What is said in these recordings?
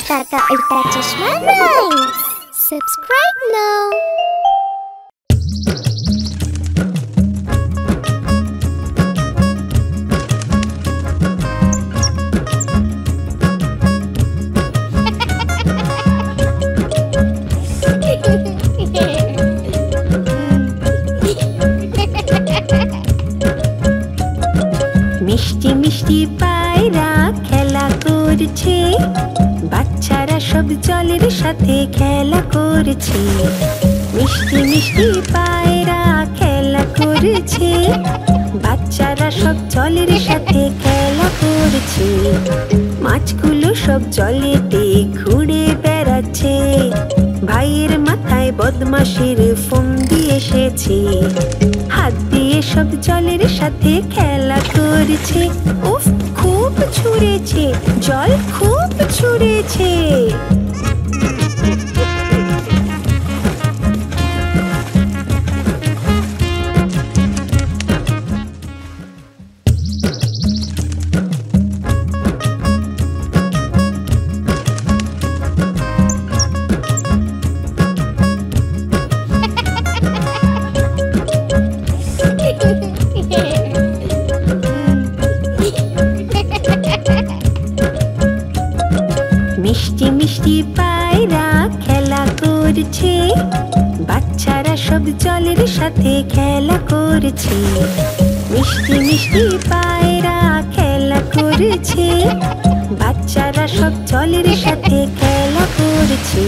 काका उल्टा चश्मा राइम्स। Subscribe now. মিষ্টি মিষ্টি পায়রা খেলা করছে, বাচ্চারা সব জলের সাথে খেলা করছে। মিষ্টি মিষ্টি পায়রা খেলা করছে, বাচ্চারা সব জলের সাথে খেলা করছে। মাছগুলো সব জলেতে ঘুরে বেড়াচ্ছে, ভাইয়ের মাথায় বদমাশের ফন্দি এসেছে। হাত দিয়ে সব জলের সাথে খেলা করছে। উফ, খুব ছুঁড়েছে, জল খুব ছুঁড়েছে। মিষ্টি মিষ্টি পায়রা খেলা করছে, বাচ্চারা সব জলের সাথে খেলা করছে। মিষ্টি মিষ্টি পায়রা খেলা করছে, বাচ্চারা সব জলের সাথে খেলা করছে।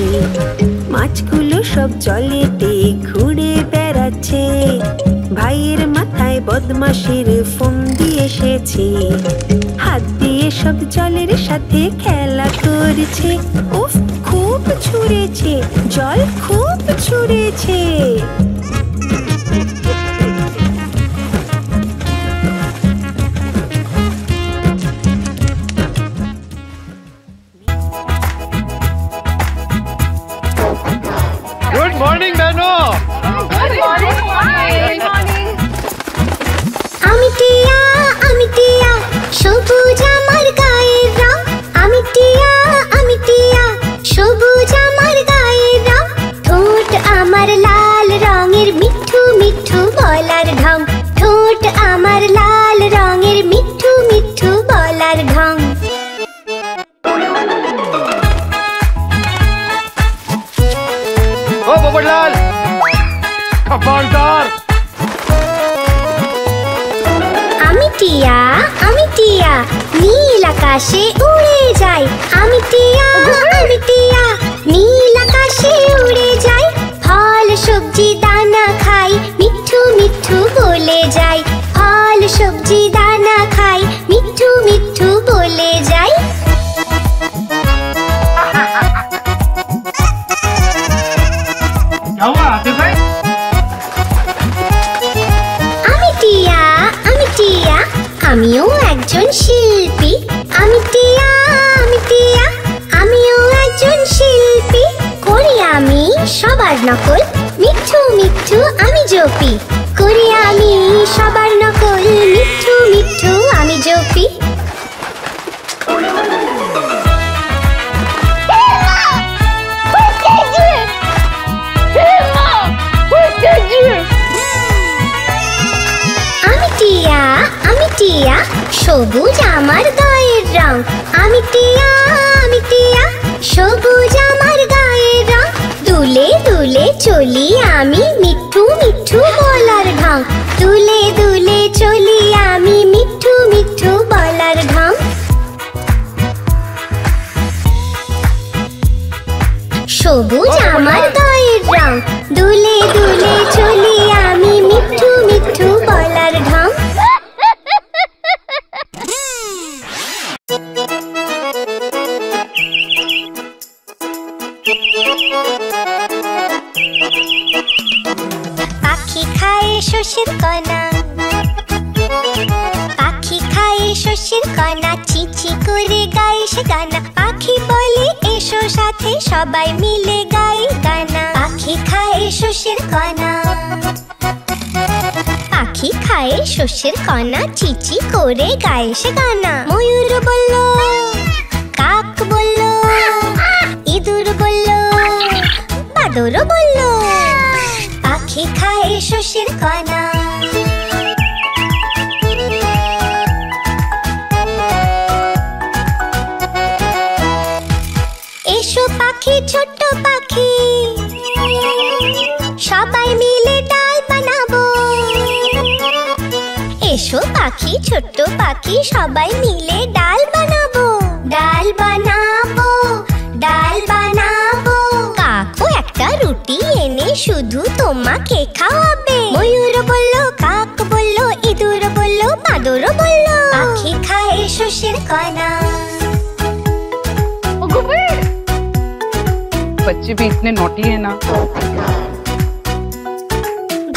মাছগুলো সব জলেতে ঘুরে বেড়াচ্ছে, ভাইয়ের মাথায় বদমাশের ফন্দি এসেছে। হাত দিয়ে সব জলের সাথে খেলা করছে। উফ, খুব ছুঁড়েছে, জল খুব ছুঁড়েছে। Good morning, Beno. Good morning. Good morning. আমি টিয়া, আমি টিয়া, সবুজ আমার গায়ের রং। আমি টিয়া, আমি টিয়া, সবুজ আমার গায়ের রং। ঠোঁট আমার লাল রঙের, মিঠু মিঠু বলার ঢং। ঠোঁট আমার লাল রঙের, মিঠু মিঠু বলার ঢং। Oh, Popadlal. Khapardar. আমি টিয়া, আমি টিয়া, নীল আকাশে উড়ে যাই। আমি টিয়া, আমি টিয়া, নীল আকাশে উড়ে যাই। ফল সবজি দানা খাই, মিঠু মিঠু বলে যাই। ফল সবজি দানা খাই, মিঠু মিঠু বলে যাই। क्या हुआ आतिफ भाई? আমি টিয়া, আমি টিয়া, আমিও একজন শিল্পী। আমি টিয়া, আমি টিয়া, আমিও একজন শিল্পী। করি আমি সবার নকল, মিঠু মিঠু আমি জপি। করি আমি সবার নকল, মিঠু মিঠু আমি জপি। আমি টিয়া, আমি টিয়া, সবুজ আমার গায়ের রং। আমি টিয়া, আমি টিয়া, সবুজ আমার গায়ের রং। দুলে দুলে চলি আমি, মিঠু মিঠু বলার ঢং। দুলে দুলে চলি আমি, মিঠু মিঠু বলার ঢং। সবুজ আমার গায়ের রং, দুলে দুলে চলি আমি, মিঠু মিঠু বলার ঢং। পাখি খায় শস্যের কণা, পাখি খায় শস্যের কণা, চিচি করে গায় সে গানা। পাখি বলে এসো সাথে সবাই মিলে গাই গানা। পাখি খায় শস্যের কণা, পাখি খায় শস্যের কণা, চিচি করে গায় সে গানা। ময়ূর বলল, কাক বলল, ইঁদুর বলল, বাদরও বলল, পাখি খায় শস্যের কণা। এসো পাখি, ছোট্ট পাখি, সবাই মিলে ডাল বানাবো। এসো পাখি, ছোট্ট পাখি, সবাই মিলে ডাল বানাবো। ডাল বানাবো, ডাল বানাবো। কাকু একটা রুটি এনে শুধু তোমাকে খাওয়াবে। ময়ূর বলল, কাক বলল, ইঁদুর বলল, বাদর বলল, পাখি খায় শস্যের কণা। बच्चे भी इतने नॉटी है ना।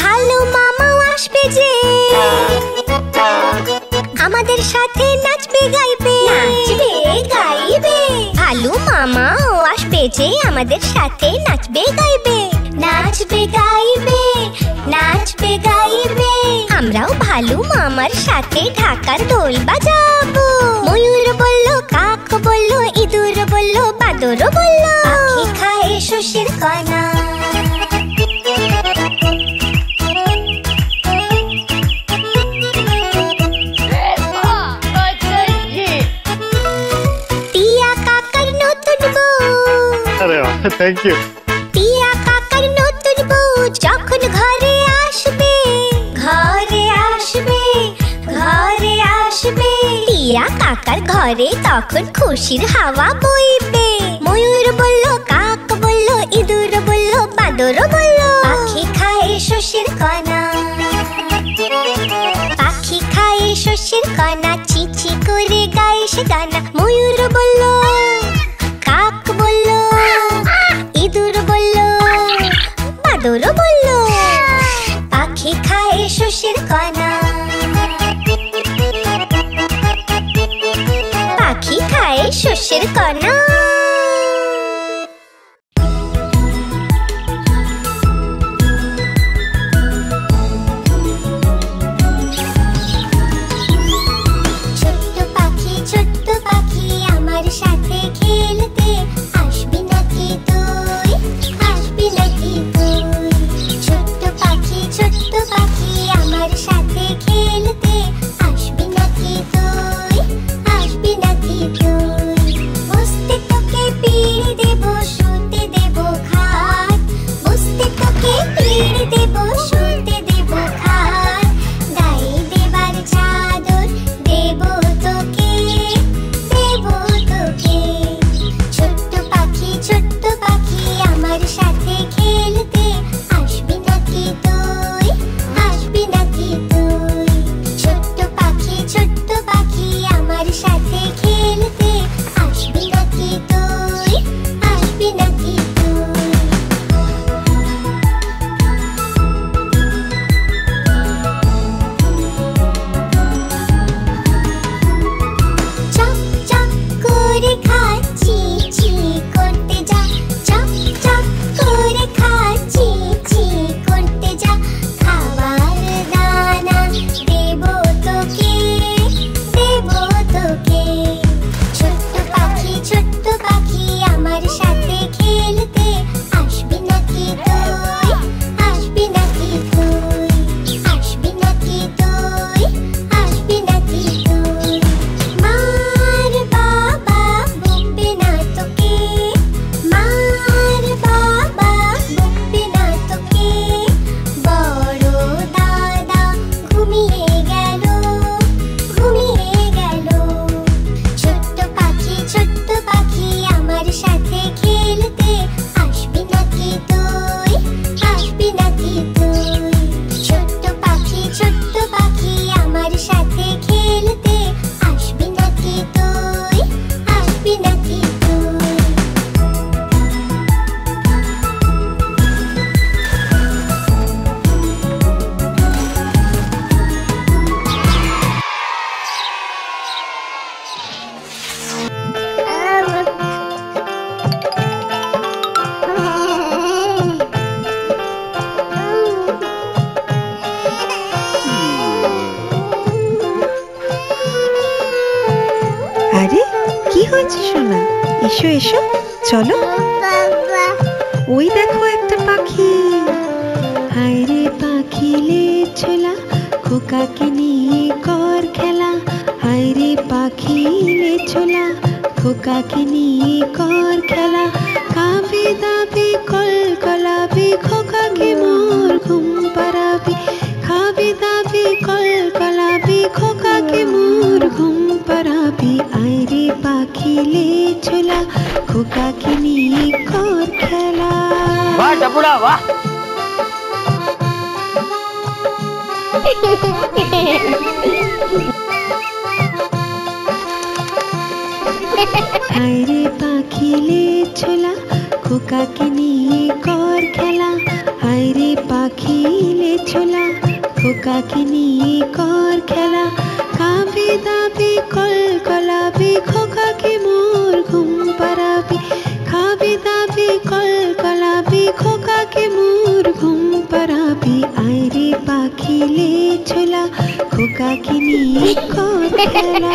ভালো মামাও আসবে যে, আমাদের সাথে নাচবে গাইবে। নাচবে গাইবে। ভালো মামাও আসবে যে, আমাদের সাথে নাচবে গাইবে। নাচবে গাইবে, নাচবে গাইবে। আমরাও ভালো মামার সাথে ঢাকার ঢোল বাজাবো। ময়ূর বলল, কাক বলল, ইঁদুর বলল, বাদর বলল, পাখি খায় শস্যের কণা। টিয়া কাকার নতুন বউ। अरे वाह, थैंक यू। টিয়া কাকার নতুন বউ যখন ঘরে আসবে, ঘরে আসবে, ঘরে আসবে। টিয়া কাকার ঘরে তখন খুশির হাওয়া বইবে। ময়ূর বলল, কাক বলল, ইঁদুর বলল, বাদর বলল, পাখি খায় শস্যের কণা। পাখি খায় শস্যের কণা, চিচি করে গায়ে সে গানা। ময়ূর বলল, কাক বলল, ইঁদুর বলল, বাদর বলল, পাখি খায় শস্যের কণা। পাখি খায় শস্যের কণা। ছোট্ট পাখি, ছোট্ট পাখি, আমার সাথে খেলতে আসবি নাকি তুই? আসবি নাকি তুই? ছোট্ট পাখি, ছোট্ট পাখি, আমার সাথে খেলতে আসবি নাকি তুই? আসবি নাকি তুই? বসতে তোকে পিড়ি দেব, শুতে দেব খাট। বসতে তোকে পিড়ি দেব, শুতে দেব খাট। গায়ে দেবার চাদর দেব তোকে, দেব তোকে। ছোট্ট পাখি, ছোট্ট পাখি, আমার সাথে খেলতে আসবি নাকি তুই? আসবি নাকি তুই? ছোট্ট পাখি, ছোট্ট পাখি, আমার সাথে খেলতে আসবি নাকি তুই? আসবি নাকি তুই? চক চক করে খাচ্ছি, চি করতে যা। চক চক করে খাচ্ছি, চি করতে যা। খাবার দানা দেব তোকে, দেব তোকে। ছোট্ট পাখি, ছোট্ট পাখি, আমার সাথে খেলতে আসবি নাকি তুই? আসবি নাকি তুই? আসবি নাকি তুই? আসবি নাকি তুই? মার বাবা বকবে না তোকে, মার বাবা বকবে না তোকে। বড় দাদা ঘুমিয়ে গেল, ঘুমিয়ে গেল। ছোট্ট পাখি, ছোট্ট পাখি, আমার সাথে খেলতে আসবি নাকি তুই? আসবি নাকি তুই? ছোট্ট পাখি, ছোট্ট পাখি, আমার সাথে খেলতে আসবি নাকি তুই? আসবি নাকি তুই? আরে কি হয়েছে সোনা? এসো এসো, চলো। ওই দেখো একটা পাখি। হায় রে পাখি লে ছোলা, খোকাকে নিয়ে কর খেলা। হায় রে পাখি লে ছোলা, খোকাকে নিয়ে কর খেলা। কাবি দাবি কল কলাবি, খোকাকে মোর ঘুম পাড়াবি। খাবি দাবি কল কলাবি, খোকাকে মোর ঘুম পাড়াবি। আয় রে পাখি লে ছোলা, খোকাকে নিয়ে কর খেলা। वाह टपुड़ा वाह। হায় রে পাখি লে ছোলা, খোকাকে নিয়ে কর খেলা। হায় রে পাখি লে ছোলা, খোকাকে নিয়ে কর খেলা। কাবি দাবি কল কলাবি, খোকাকে মোর ঘুম পাড়াবি। খাবি দাবি কল কলাবি, খোকাকে মোর ঘুম পাড়াবি। আয় রে পাখি লে ছোলা, খোকাকে নিয়ে কর খেলা।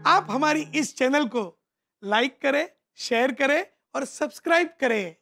आप हमारी इस चैनल को लाइक करें, शेयर करें और सब्सक्राइब करें।